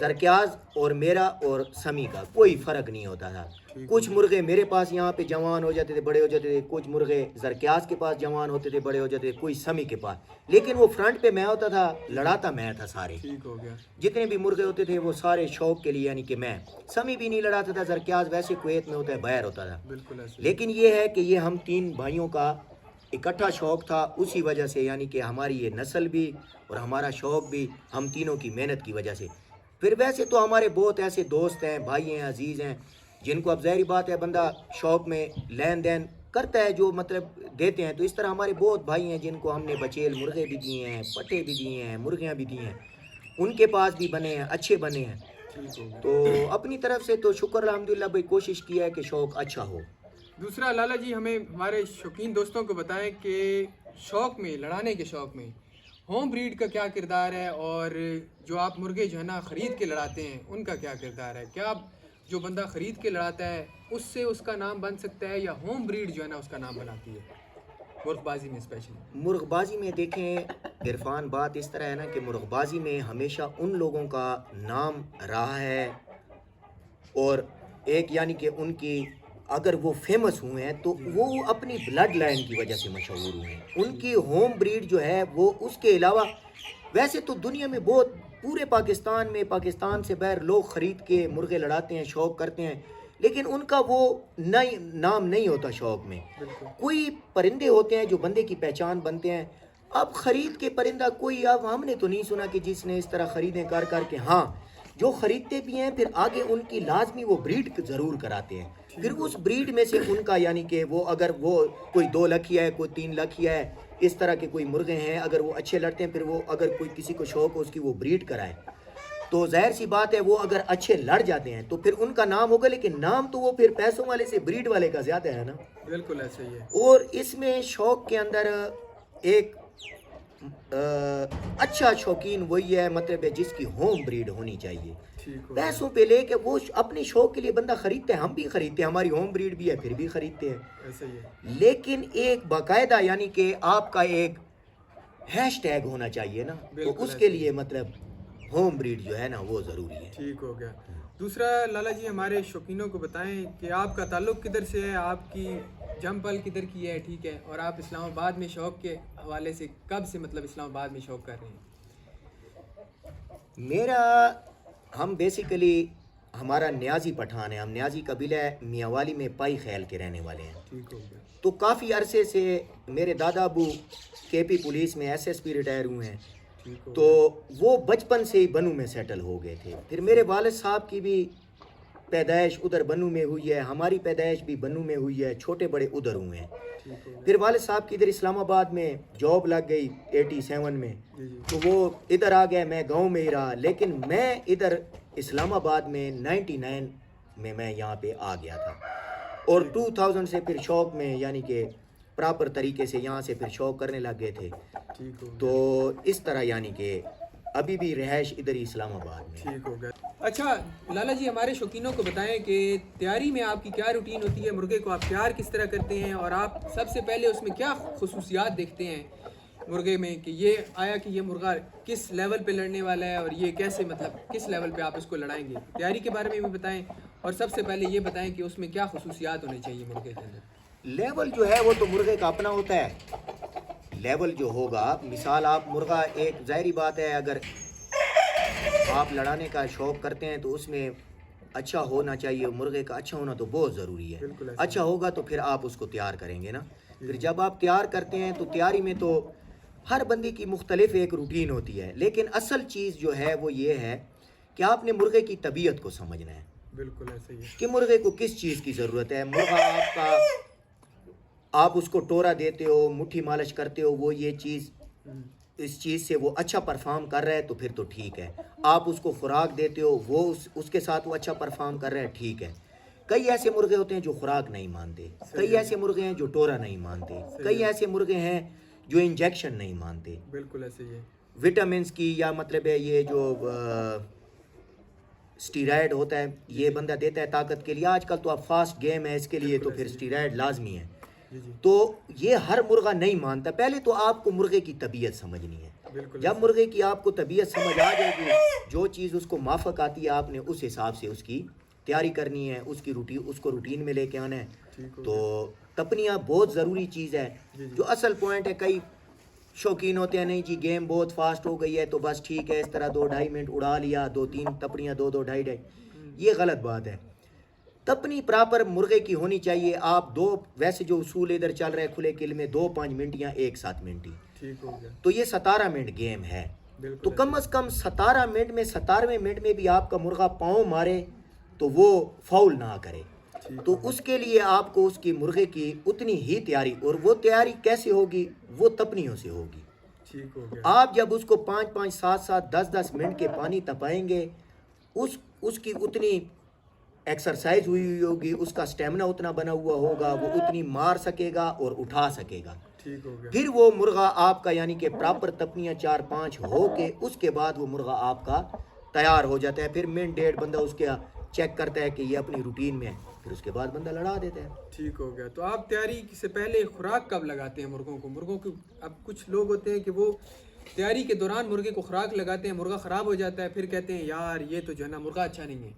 زرکیاز اور میرا اور سمی کا کوئی فرق نہیں ہوتا تھا. کچھ مرغے میرے پاس یہاں پہ جوان ہو جاتے تھے, بڑے ہو جاتے تھے, کچھ مرغے زرکیاز کے پاس جوان ہوتے تھے, بڑے ہو جاتے تھے, کوئی سمی کے پاس. لیکن وہ فرنٹ پہ میں ہوتا تھا, لڑاتا میں تھا. سارے ٹھیک ہو گیا. جتنے بھی مرغے ہوتے تھے وہ سارے شوق کے لیے, یعنی کہ میں. سمی بھی نہیں لڑاتا تھا, زرکیاز ویسے کویت میں ہوتا ہے, باہر ہوتا تھا. بالکل ایسے. لیکن یہ ہے کہ یہ ہم تین بھائیوں کا اکٹھا شوق تھا, اسی وجہ سے یعنی کہ ہماری یہ نسل بھی اور ہمارا شوق بھی ہم تینوں کی محنت کی وجہ سے. پھر ویسے تو ہمارے بہت ایسے دوست ہیں, بھائی ہیں, عزیز ہیں, جن کو اب ظاہری بات ہے بندہ شوق میں لین دین کرتا ہے, جو مطلب دیتے ہیں. تو اس طرح ہمارے بہت بھائی ہیں جن کو ہم نے بچیل مرغے بھی دیے ہیں, پٹے بھی دیے ہیں, مرغیاں بھی دی ہیں, ان کے پاس بھی بنے ہیں, اچھے بنے ہیں. تو اپنی طرف سے تو شکر الحمدللہ بھائی کوشش کیا ہے کہ شوق اچھا ہو. دوسرا لالا جی ہمیں ہمارے شوقین دوستوں کو بتائیں کہ شوق میں, لڑانے کے شوق میں ہوم بریڈ کا کیا کردار ہے, اور جو آپ مرغے جو ہے نا خرید کے لڑاتے ہیں ان کا کیا کردار ہے. کیا جو بندہ خرید کے لڑاتا ہے اس سے اس کا نام بن سکتا ہے, یا ہوم بریڈ جو ہے نا اس کا نام بناتی ہے مرغ بازی میں اسپیشلی؟ مرغ بازی میں دیکھیں عرفان, بات اس طرح ہے نا کہ مرغ بازی میں ہمیشہ ان لوگوں کا نام رہا ہے, اور ایک یعنی کہ ان کی اگر وہ فیمس ہوئے ہیں تو وہ اپنی بلڈ لائن کی وجہ سے مشہور ہوئے ہیں. ان کی ہوم بریڈ جو ہے وہ اس کے علاوہ, ویسے تو دنیا میں بہت پورے پاکستان میں, پاکستان سے باہر لوگ خرید کے مرغے لڑاتے ہیں, شوق کرتے ہیں, لیکن ان کا وہ نام نہیں ہوتا شوق میں. کوئی پرندے ہوتے ہیں جو بندے کی پہچان بنتے ہیں. اب خرید کے پرندہ کوئی, اب ہم نے تو نہیں سنا کہ جس نے اس طرح خریدیں کر کے, ہاں جو خریدتے بھی ہیں پھر آگے ان کی لازمی وہ بریڈ ضرور کراتے ہیں. پھر اس بریڈ میں سے ان کا یعنی کہ وہ اگر وہ کوئی 2 لکھیا ہے, کوئی 3 لکھیا ہے, اس طرح کے کوئی مرغے ہیں, اگر وہ اچھے لڑتے ہیں پھر وہ اگر کوئی کسی کو شوق ہو اس کی وہ بریڈ کرائے, تو ظاہر سی بات ہے وہ اگر اچھے لڑ جاتے ہیں تو پھر ان کا نام ہوگا. لیکن نام تو وہ پھر پیسوں والے سے بریڈ والے کا زیادہ ہے نا. بالکل ایسے ہی ہے. اور اس میں شوق کے اندر ایک اچھا شوقین وہی ہے مطلب ہے جس کی ہوم بریڈ ہونی چاہیے. پیسوں پہ لے کے وہ اپنے شوق کے لیے بندہ خریدتے ہیں, ہم بھی خریدتے ہیں, ہماری ہوم بریڈ بھی ہے پھر بھی خریدتے ہیں. ایسے ہی ہے. لیکن ایک باقاعدہ یعنی کہ آپ کا ایک ہیش ٹیگ ہونا چاہیے نا, تو اس کے لیے مطلب ہوم بریڈ جو ہے نا وہ ضروری ہے. ٹھیک ہو گیا. دوسرا لالا جی ہمارے شوقینوں کو بتائیں کہ آپ کا تعلق کدھر سے ہے, آپ کی جم پل کدھر کی ہے, ٹھیک ہے, اور آپ اسلام آباد میں شوق کے حوالے سے کب سے مطلب اسلام آباد میں شوق کر رہے ہیں؟ ہم بیسیکلی ہمارا نیازی پٹھان ہے, ہم نیازی قبیلہ میاں والی میں پائی خیل کے رہنے والے ہیں. ٹھیک ہو گیا. تو کافی عرصے سے میرے دادا ابو KP پولیس میں SSP ریٹائر ہوئے ہیں, تو وہ بچپن سے ہی بنو میں سیٹل ہو گئے تھے. پھر میرے والد صاحب کی بھی پیدائش ادھر بنو میں ہوئی ہے, ہماری پیدائش بھی بنو میں ہوئی ہے, چھوٹے بڑے ادھر ہوئے ہیں. پھر والد صاحب کی ادھر اسلام آباد میں جاب لگ گئی 87 میں, تو وہ ادھر آ گئے, میں گاؤں میں ہی رہا. لیکن میں ادھر اسلام آباد میں 99 میں یہاں پہ آ گیا تھا, اور 2000 سے پھر شوق میں یعنی کہ پراپر طریقے سے یہاں سے پھر شوق کرنے لگ گئے تھے. تو اس طرح یعنی کہ ابھی بھی رہائش ادھر ہی اسلام آباد میں. ٹھیک ہو گیا. اچھا لالا جی ہمارے شوقینوں کو بتائیں کہ تیاری میں آپ کی کیا روٹین ہوتی ہے, مرغے کو آپ تیار کس طرح کرتے ہیں, اور آپ سب سے پہلے اس میں کیا خصوصیات دیکھتے ہیں مرغے میں کہ یہ آیا کہ یہ مرغہ کس لیول پہ لڑنے والا ہے, اور یہ کیسے مطلب کس لیول پہ آپ اس کو لڑائیں گے. تیاری کے بارے میں بھی بتائیں, اور سب سے پہلے یہ بتائیں کہ اس میں کیا خصوصیات ہونی چاہیے مرغے کے اندر. لیول جو ہے وہ تو مرغے کا اپنا ہوتا ہے. لیول جو ہوگا, مثال آپ مرغہ, ایک ظاہری بات ہے اگر آپ لڑانے کا شوق کرتے ہیں تو اس میں اچھا ہونا چاہیے, مرغے کا اچھا ہونا تو بہت ضروری ہے. اچھا ہوگا تو پھر آپ اس کو تیار کریں گے نا. پھر جب آپ تیار کرتے ہیں تو تیاری میں تو ہر بندے کی مختلف ایک روٹین ہوتی ہے, لیکن اصل چیز جو ہے وہ یہ ہے کہ آپ نے مرغے کی طبیعت کو سمجھنا ہے. بالکل ایسے ہی ہے کہ مرغے کو کس چیز کی ضرورت ہے. مرغہ آپ کا, آپ اس کو ٹورا دیتے ہو, مٹھی مالش کرتے ہو, وہ یہ چیز اس چیز سے وہ اچھا پرفارم کر رہا ہے تو پھر تو ٹھیک ہے. آپ اس کو خوراک دیتے ہو, وہ اس کے ساتھ وہ اچھا پرفارم کر رہا ہے, ٹھیک ہے. کئی ایسے مرغے ہوتے ہیں جو خوراک نہیں مانتے, کئی ایسے مرغے ہیں جو ٹورا نہیں مانتے, کئی ایسے مرغے ہیں جو انجیکشن نہیں مانتے. بالکل ایسے ہی ہے. وٹامنس کی یا مطلب ہے یہ جو اسٹیرائڈ ہوتا ہے یہ بندہ دیتا ہے طاقت کے لیے. آج کل تو اب فاسٹ گیم ہے, اس کے لیے تو پھر اسٹیرائڈ لازمی ہے. تو یہ ہر مرغہ نہیں مانتا. پہلے تو آپ کو مرغے کی طبیعت سمجھنی ہے. بالکل جب مرغے کی آپ کو طبیعت سمجھ آ جائے گی، جو چیز اس کو مافق آتی ہے آپ نے اس حساب سے اس کی تیاری کرنی ہے، اس کی روٹین، اس کو روٹین میں لے کے آنا ہے. ٹھیک ہو تو گیا. تپنیاں بہت ضروری چیز ہے. جی جی جو اصل پوائنٹ ہے، کئی شوقین ہوتے ہیں نہیں جی گیم بہت فاسٹ ہو گئی ہے تو بس ٹھیک ہے اس طرح 2-2.5 منٹ اڑا لیا، 2-3 تپنیاں 2-2 2.5. یہ غلط بات ہے. تپنی پراپر مرغے کی ہونی چاہیے. آپ دو، ویسے جو اصول ادھر چل رہے کھلے کل میں 2-5 منٹ یا 1-7 منٹ ہی. ٹھیک ہو گیا. تو یہ 17 منٹ گیم ہے. بالکل تو کم از کم 17 منٹ میں 17ویں منٹ میں بھی آپ کا مرغا پاؤں مارے تو وہ فاؤل نہ کرے. تو اس کے لیے آپ کو اس کی مرغے کی اتنی ہی تیاری، اور وہ تیاری کیسے ہوگی؟ وہ تپنیوں سے ہوگی. ٹھیک ہو گیا. آپ جب اس کو 5-5 7-7 10-10 منٹ کے پانی تپائیں گے، اس کی اتنی ایکسرسائز ہوئی ہوگی، اس کا سٹیمنا اتنا بنا ہوا ہوگا، وہ اتنی مار سکے گا اور اٹھا سکے گا. ٹھیک ہو گیا. پھر وہ مرغا آپ کا یعنی کہ پراپر تپنیاں 4-5 ہو کے اس کے بعد وہ مرغا آپ کا تیار ہو جاتا ہے. پھر منٹ ڈیڑھ بندہ اس کے چیک کرتا ہے کہ یہ اپنی روٹین میں ہے، پھر اس کے بعد بندہ لڑا دیتا ہے. ٹھیک ہو گیا. تو آپ تیاری سے پہلے خوراک کب لگاتے ہیں مرغوں کو؟ مرغوں کو اب کچھ لوگ ہوتے ہیں کہ وہ تیاری کے دوران مرغے کو خوراک لگاتے ہیں، مرغا خراب ہو جاتا ہے، پھر کہتے ہیں یار یہ تو جو ہے نا مرغا اچھا نہیں ہے.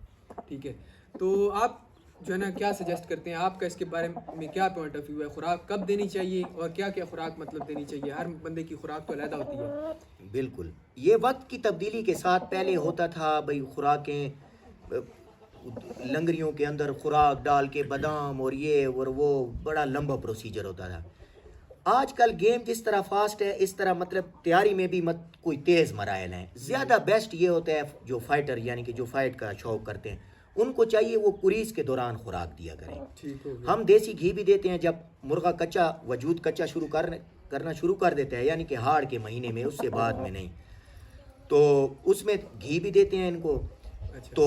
ٹھیک ہے، تو آپ جو ہے نا کیا سجیسٹ کرتے ہیں؟ آپ کا اس کے بارے میں کیا پوائنٹ آف ویو ہے؟ خوراک کب دینی چاہیے اور کیا کیا خوراک مطلب دینی چاہیے؟ ہر بندے کی خوراک تو علیحدہ ہوتی ہے. بالکل. یہ وقت کی تبدیلی کے ساتھ پہلے ہوتا تھا بھائی خوراکیں لنگریوں کے اندر خوراک ڈال کے بادام اور یہ اور وہ بڑا لمبا پروسیجر ہوتا تھا. آج کل گیم جس طرح فاسٹ ہے اس طرح مطلب تیاری میں بھی کوئی تیز مراحل ہیں. زیادہ بیسٹ یہ ہوتا ہے جو فائٹر یعنی کہ جو فائٹ کا شوق کرتے ہیں ان کو چاہیے وہ کوریز کے دوران خوراک دیا کریں. ٹھیک ہو گیا. ہم دیسی گھی بھی دیتے ہیں. جب مرغا کچا وجود کچا کرنا شروع کر دیتا ہے یعنی کہ ہاڑ کے مہینے میں، اس سے بعد میں نہیں، تو اس میں گھی بھی دیتے ہیں ان کو. تو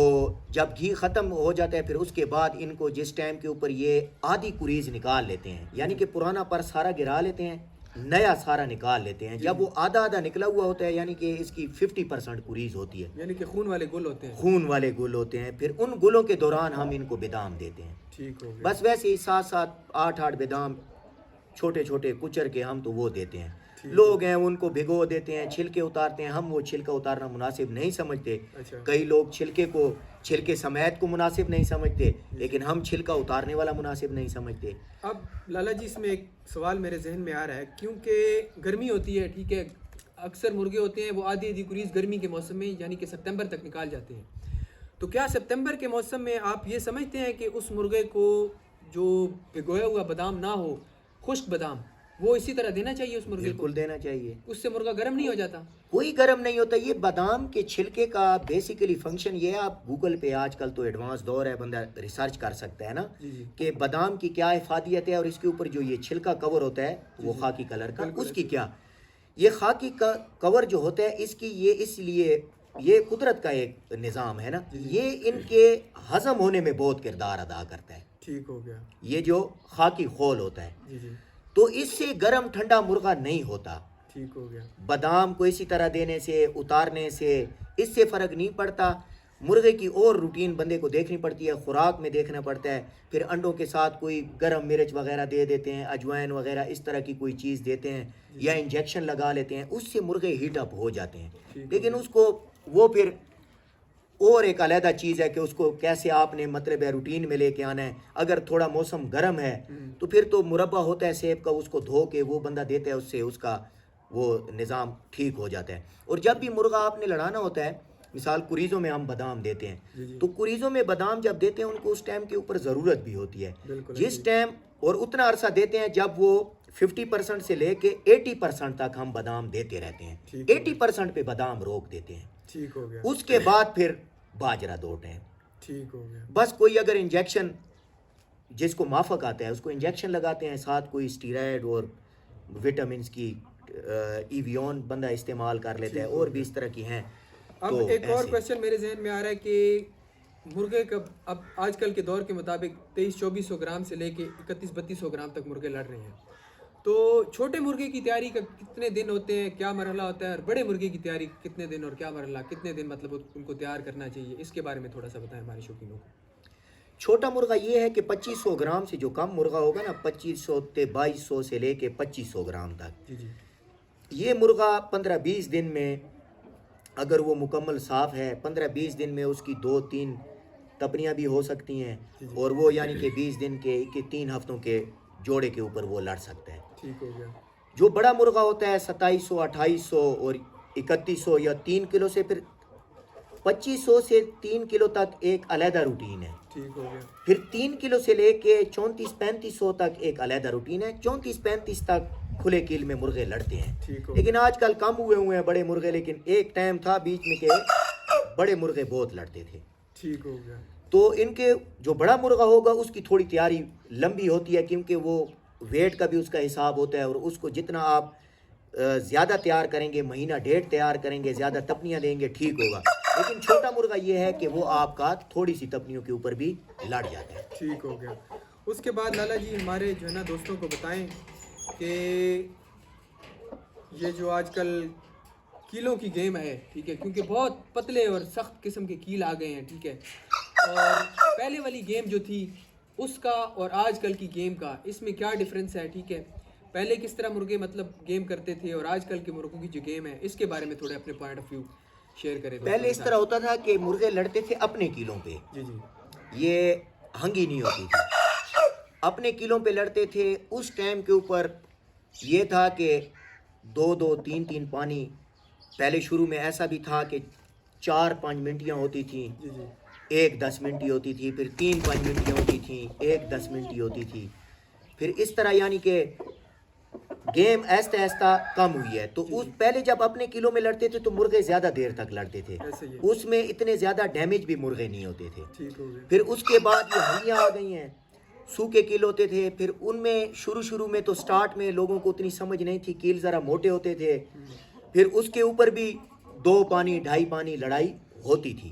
جب گھی ختم ہو جاتا ہے پھر اس کے بعد ان کو جس ٹائم کے اوپر یہ آدھی کوریز نکال لیتے ہیں یعنی کہ پرانا پر سارا گرا لیتے ہیں، نیا سارا نکال لیتے ہیں. جب وہ آدھا آدھا نکلا ہوا ہوتا ہے یعنی کہ اس کی 50% کوریز ہوتی ہے، یعنی کہ خون والے گل ہوتے ہیں. خون والے گل ہوتے ہیں. پھر ان گلوں کے دوران ہم ان کو بادام دیتے ہیں. ٹھیک ہو گیا. بس ویسے ہی 7-7 8-8 بادام چھوٹے چھوٹے کچر کے ہم تو وہ دیتے ہیں. لوگ ہیں ان کو بھگو دیتے ہیں، چھلکے اتارتے ہیں. ہم وہ چھلکا اتارنا مناسب نہیں سمجھتے. کئی لوگ چھلکے سمیت کو مناسب نہیں سمجھتے، لیکن ہم چھلکا اتارنے والا مناسب نہیں سمجھتے. اب لالا جی اس میں ایک سوال میرے ذہن میں آ رہا ہے، کیونکہ گرمی ہوتی ہے، ٹھیک ہے، اکثر مرغے ہوتے ہیں وہ آدھی کوریز گرمی کے موسم میں یعنی کہ سپتمبر تک نکال جاتے ہیں. تو کیا سپتمبر کے موسم میں آپ یہ سمجھتے ہیں کہ اس مرغے کو جو بھگویا ہوا بادام نہ ہو، خشک بادام، وہ اسی طرح دینا چاہیے اس مرغے کو؟ بالکل دینا چاہیے. اس سے مرغا گرم نہیں ہو جاتا؟ کوئی گرم نہیں ہوتا. یہ بادام کے چھلکے کا بیسیکلی فنکشن یہ ہے، آپ گوگل پہ آج کل تو ایڈوانس دور ہے، بندہ ریسرچ کر سکتا ہے نا کہ بادام کی کیا افادیت ہے اور اس کے اوپر جو یہ چھلکا کور ہوتا ہے وہ خاکی کلر کا، اس کی کیا. یہ خاکی کا کور جو ہوتا ہے اس کی یہ اس لیے یہ قدرت کا ایک نظام ہے نا، یہ ان کے ہضم ہونے میں بہت کردار ادا کرتا ہے. ٹھیک ہو گیا. یہ جو خاکی خول ہوتا ہے جی جی. تو اس سے گرم ٹھنڈا مرغا نہیں ہوتا. ٹھیک ہو گیا. بادام کو اسی طرح دینے سے اتارنے سے اس سے فرق نہیں پڑتا. مرغے کی اور روٹین بندے کو دیکھنی پڑتی ہے، خوراک میں دیکھنا پڑتا ہے. پھر انڈوں کے ساتھ کوئی گرم مرچ وغیرہ دے دیتے ہیں، اجوائن وغیرہ اس طرح کی کوئی چیز دیتے ہیں یا انجیکشن لگا لیتے ہیں، اس سے مرغے ہیٹ اپ ہو جاتے ہیں. لیکن اس کو وہ پھر اور ایک علیحدہ چیز ہے کہ اس کو کیسے آپ نے مطلب ہے روٹین میں لے کے آنا ہے. اگر تھوڑا موسم گرم ہے تو پھر تو مربع ہوتا ہے سیب کا، اس کو دھو کے وہ بندہ دیتا ہے، اس سے اس کا وہ نظام ٹھیک ہو جاتا ہے. اور جب بھی مرغا آپ نے لڑانا ہوتا ہے، مثال کوریزوں میں ہم بادام دیتے ہیں، تو کوریزوں میں بادام جب دیتے ہیں ان کو اس ٹائم کے اوپر ضرورت بھی ہوتی ہے. جس ٹائم اور اتنا عرصہ دیتے ہیں جب وہ 50% سے لے کے 80% تک ہم بادام دیتے رہتے ہیں. 80% پہ بادام روک دیتے ہیں. ٹھیک ہو گیا. اس کے بعد پھر باجرہ 2 ٹائم. ٹھیک ہو گیا. بس کوئی اگر انجیکشن جس کو مافق آتا ہے اس کو انجیکشن لگاتے ہیں، ساتھ کوئی اسٹیرائڈ اور وٹامنس کی ایویون بندہ استعمال کر لیتا ہے، اور بھی اس طرح کی ہیں. اب ایک اور کویسچن میرے ذہن میں آ رہا ہے کہ مرغے کا اب آج کل کے دور کے مطابق 2300-2400 گرام سے لے کے 3100-3200 گرام تک مرغے لڑ رہے ہیں. تو چھوٹے مرغے کی تیاری کا کتنے دن ہوتے ہیں، کیا مرحلہ ہوتا ہے، اور بڑے مرغے کی تیاری کتنے دن اور کیا مرحلہ، کتنے دن مطلب ان کو تیار کرنا چاہیے؟ اس کے بارے میں تھوڑا سا بتائیں ہمارے شوقینوں کو. چھوٹا مرغا یہ ہے کہ 2500 گرام سے جو کم مرغا ہوگا نا، 2500 سے 2200 سے لے کے 2500 گرام تک، جی جی، یہ مرغا 15-20 دن میں اگر وہ مکمل صاف ہے 15-20 دن میں اس کی 2-3 تپنیاں بھی ہو سکتی ہیں اور وہ یعنی کہ 20 دن کے 3 ہفتوں کے جوڑے کے اوپر وہ لڑ سکتا ہے. ٹھیک ہو گیا. جو بڑا مرغا ہوتا ہے 2700 2800 اور 3100 یا 3 کلو سے پھر 2500 سے 3 کلو تک ایک علیحدہ روٹین ہے. ٹھیک ہو گیا. پھر 3 کلو سے لے کے 34-3500 تک ایک علیحدہ روٹین ہے. 34-35 تک کھلے کیل میں مرغے لڑتے ہیں. ٹھیک ہو. لیکن آج کل کم ہوئے ہیں بڑے مرغے, لیکن ایک ٹائم تھا بیچ میں کہ بڑے مرغے بہت لڑتے تھے. ٹھیک ہو گیا. تو ان کے جو بڑا مرغا ہوگا اس کی تھوڑی تیاری لمبی ہوتی ہے, کیونکہ وہ ویٹ کا بھی اس کا حساب ہوتا ہے, اور اس کو جتنا آپ زیادہ تیار کریں گے, مہینہ ڈیڑھ تیار کریں گے, زیادہ تپنیاں دیں گے, ٹھیک ہوگا. لیکن چھوٹا مرغا یہ ہے کہ وہ آپ کا تھوڑی سی تپنیوں کے اوپر بھی لڑ جاتا ہے. ٹھیک ہو گیا. اس کے بعد لالا جی ہمارے جو ہے نا دوستوں کو بتائیں کہ یہ جو آج کل کیلوں کی گیم ہے, ٹھیک ہے, کیونکہ بہت پتلے اور سخت قسم کے کیل آ گئے ہیں, ٹھیک ہے, اور پہلے والی گیم جو تھی اس کا اور آج کل کی گیم کا اس میں کیا ڈفرینس ہے, ٹھیک ہے, پہلے کس طرح مرغے مطلب گیم کرتے تھے اور آج کل کے مرغوں کی جو گیم ہے اس کے بارے میں تھوڑے اپنے پوائنٹ آف ویو شیئر کریں. پہلے اس طرح ہوتا تھا کہ مرغے لڑتے تھے اپنے کیلوں پہ, جی جی, یہ ہنگی نہیں ہوتی تھی, اپنے کیلوں پہ لڑتے تھے. اس ٹائم کے اوپر یہ تھا کہ 2-2 3-3 پانی, پہلے شروع میں ایسا بھی تھا کہ 4-5 منٹیاں ہوتی تھیں, جی جی, ایک 10 منٹی ہوتی تھی, پھر 3-5 منٹیاں ہوتی تھیں, ایک 10 منٹی ہوتی تھی, پھر اس طرح یعنی کہ گیم ایستا ایستا کم ہوئی ہے. تو اس پہلے جب اپنے کلو میں لڑتے تھے تو مرغے زیادہ دیر تک لڑتے تھے, اس میں اتنے زیادہ ڈیمیج بھی مرغے نہیں ہوتے تھے. پھر اس کے بعد یہ ہنگیاں آ گئی ہیں, سوکھے کیل ہوتے تھے. پھر ان میں شروع میں تو سٹارٹ میں لوگوں کو اتنی سمجھ نہیں تھی, کیل ذرا موٹے ہوتے تھے, پھر اس کے اوپر بھی 2 پانی 2.5 پانی لڑائی ہوتی تھی.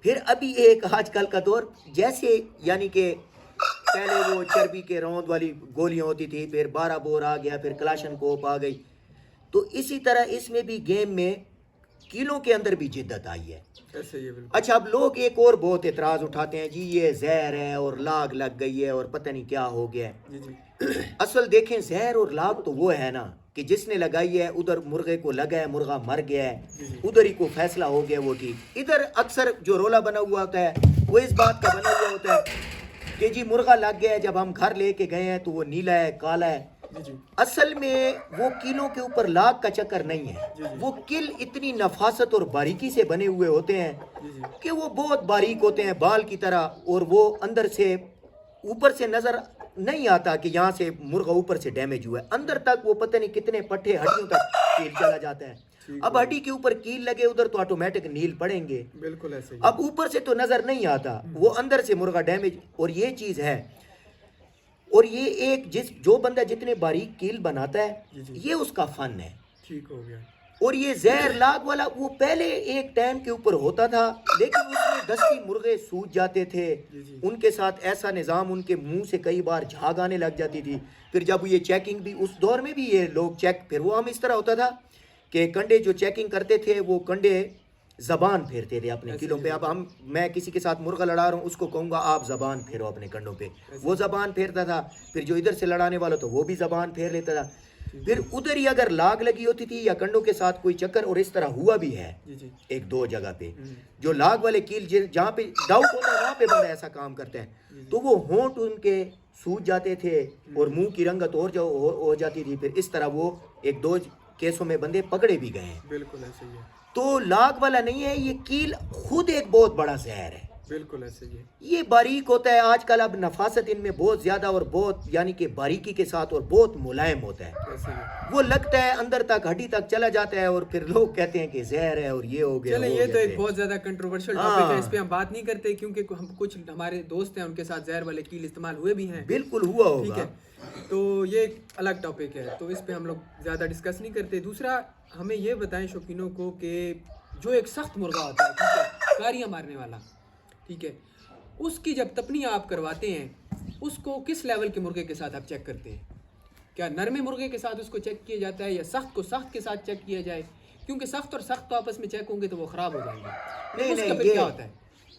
پھر ابھی ایک آج کل کا دور جیسے یعنی کہ پہلے وہ چربی کے روند والی گولیاں ہوتی تھی, پھر 12 بور آ گیا, پھر کلاشن کوپ آ گئی, تو اسی طرح اس میں بھی گیم میں کیلوں کے اندر بھی جدت آئی ہے. اچھا, اب لوگ ایک اور بہت اعتراض اٹھاتے ہیں, جی یہ زہر ہے اور لاگ لگ گئی ہے اور پتہ نہیں کیا ہو گیا ہے. اصل دیکھیں زہر اور لاگ تو وہ ہے نا کہ جس نے لگائی ہے ادھر مرغے کو لگا ہے, مرغا مر گیا ہے, ادھر ہی کو فیصلہ ہو گیا وہ ٹھیک. ادھر اکثر جو رولا بنا ہوا ہوتا ہے وہ اس بات کا بنا ہوا ہوتا ہے کہ جی مرغا لگ گیا ہے, جب ہم گھر لے کے گئے ہیں تو وہ نیلا ہے, کالا ہے. اصل میں وہ کیلوں کے اوپر لاگ کا چکر نہیں ہے, وہ کل اتنی نفاست اور باریکی سے بنے ہوئے ہوتے ہیں کہ وہ بہت باریک ہوتے ہیں بال کی طرح, اور وہ اندر سے اوپر سے نظر نہیں آتا کہ یہاں سے مرغا اوپر سے ڈیمیج ہوا ہے, اندر تک وہ پتہ نہیں کتنے پٹھے ہڈیوں تک کیل چلا جاتا ہے. اب ہڈی کے اوپر کیل لگے ادھر تو آٹومیٹک نیل پڑیں گے, بالکل ایسے. اب اوپر سے تو نظر نہیں آتا, وہ اندر سے مرغا ڈیمیج. اور یہ چیز ہے, اور یہ ایک جو بندہ جتنے باریک کیل بناتا ہے یہ اس کا فن ہے. ٹھیک ہو گیا. اور یہ زہر لاگ والا وہ پہلے ایک ٹائم کے اوپر ہوتا تھا, لیکن اس میں دستی مرغے سوج جاتے تھے, ان کے ساتھ ایسا نظام, ان کے منہ سے کئی بار جھاگ آنے لگ جاتی تھی. پھر جب یہ چیکنگ بھی اس دور میں بھی یہ لوگ چیک, پھر وہ ہم اس طرح ہوتا تھا کہ کنڈے جو چیکنگ کرتے تھے وہ کنڈے زبان پھیرتے تھے اپنے کلوں پہ. اب میں کسی کے ساتھ مرغا لڑا رہا ہوں, اس کو کہوں گا آپ زبان پھیرو اپنے کنڈوں پہ, وہ زبان پھیرتا تھا. پھر جو ادھر سے لڑانے والا تو وہ بھی زبان پھیر لیتا تھا. پھر ادھر ہی اگر لاگ لگی ہوتی تھی یا کنڈوں کے ساتھ کوئی چکر, اور اس طرح ہوا بھی ہے 1-2 جگہ پہ, جو لاگ والے کیل جہاں پہ ڈاؤٹ ہوتا ہے وہاں پہ بندہ ایسا کام کرتا ہے, تو وہ ہونٹ ان کے سوج جاتے تھے اور منہ کی رنگت اور ہو جاتی تھی. پھر اس طرح وہ 1-2 کیسوں میں بندے پکڑے بھی گئے ہیں. بالکل ایسے ہی ہے. تو لاگ والا نہیں ہے, یہ کیل خود ایک بہت بڑا زہر ہے. بالکل ایسے ہی ہے. یہ باریک ہوتا ہے آج کل, اب نفاست ان میں بہت زیادہ اور بہت یعنی کہ باریکی کے ساتھ اور بہت ملائم ہوتا ہے. وہ لگتا ہے اندر تک ہڈی تک چلا جاتا ہے, اور پھر لوگ کہتے ہیں کہ زہر ہے اور یہ ہو گیا. چلیں یہ تو ایک بہت زیادہ کنٹروورشل ٹاپک ہے, اس پہ ہم بات نہیں کرتے کیونکہ ہم کچھ ہمارے دوست ہیں ان کے ساتھ زہر والے کیل استعمال ہوئے بھی ہیں. بالکل ہوا ہوگا, ٹھیک ہے, تو یہ ایک الگ ٹاپک ہے, تو اس پہ ہم لوگ زیادہ ڈسکس نہیں کرتے. دوسرا ہمیں یہ بتائیں شوقینوں کو کہ جو ایک سخت مرغا ہوتا ہے, ٹھیک ہے, کاریاں مارنے والا, ٹھیک ہے, اس کی جب تپنی آپ کرواتے ہیں اس کو کس لیول کے مرغے کے ساتھ آپ چیک کرتے ہیں؟ کیا نرمے مرغے کے ساتھ اس کو چیک کیا جاتا ہے یا سخت کو سخت کے ساتھ چیک کیا جائے؟ کیونکہ سخت اور سخت تو آپس میں چیک ہوں گے تو وہ خراب ہو جائیں گے. نہیں کیا ہوتا ہے؟